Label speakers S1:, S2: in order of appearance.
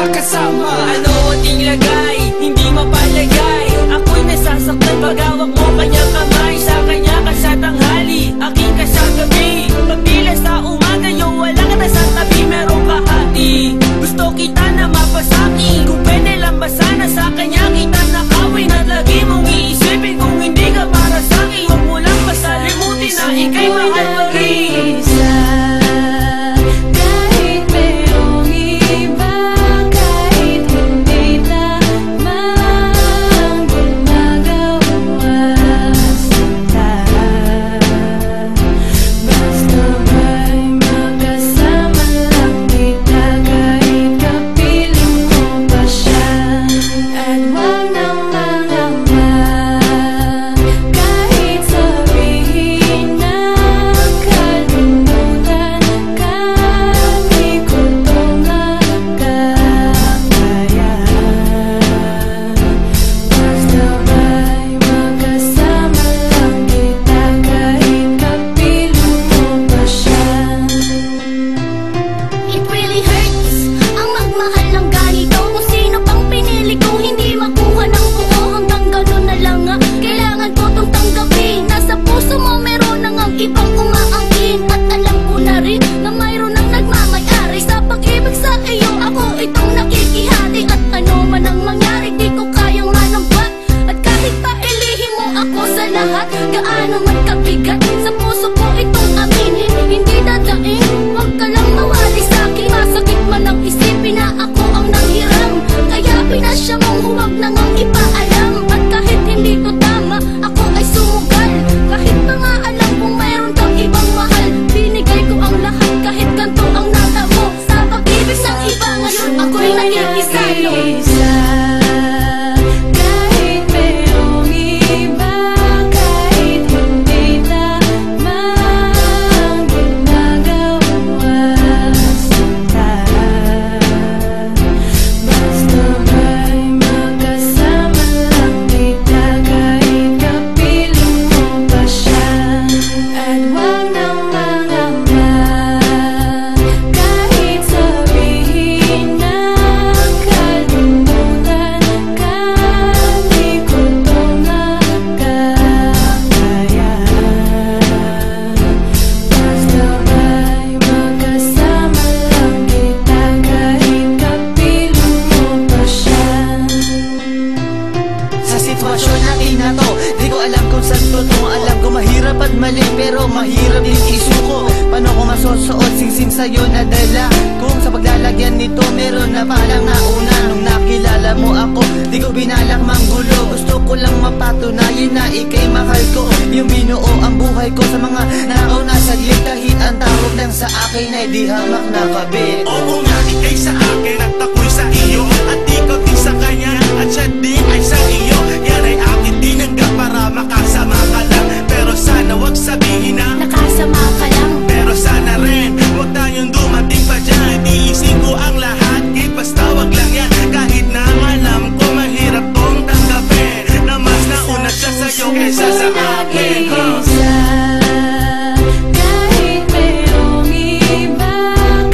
S1: makasama.
S2: Ano ating lagay, hindi mapalagay. Ako'y nasasaktan pag hawak mo kanyang kamay. Sa kanya ka sa tanghali, aking ka sa gabi. Pagbilas sa umaga, yung wala ka na sa tabi. Meron ka hati, gusto kita na mapasaki. Kung pwede lang ba sana sa kanya kita nakawin. At lagi mong iisipin kung hindi ka para sa'kin. Huwag mo lang masalimutin na ika'y mahal pa rin. Gaano man kabigat sa puso ko itong aminin, hindi dadaing. Huwag ka lang mawali sa'kin. Masakit man ang isipin na ako ang nanghiram. Kaya pinasya mong huwag na ngang ipaalam. At kahit hindi to tama, ako ay sumugal. Kahit pa nga alam kung mayroon kang ibang mahal, binigay ko ang lahat kahit ganito ang natamo. Sa pag-ibig ng iba ngayon ako'y nakikisalo.
S3: Mali pero mahirap din isuko. Paano ko masusuot singsing sa'yo na dala? Kung sa paglalagyan nito meron na palang nauna. Nung nakilala mo ako, di ko binalak manggulo. Gusto ko lang mapatunayan na ika'y mahal ko. Yung binuo ang buhay ko sa mga nauna saglit. Kahit ang tawag lang sa akin ay di hamak na kabit.
S4: Oo nga, ika'y sa akin at ako'y sa iyo. At ikaw din sa kanya at siya din ay sa iyo. Yan ay akin din hanggang para makasama ka lang. Pero sana wag sabihin na
S2: nakasama ka lang.
S4: Pero sana rin wag tayong dumating pa dyan. Iisin ko ang lahat, basta wag lang yan. Kahit na alam ko mahirap tong tanggapin na mas nauna siya sa'yo kaysa sa akin.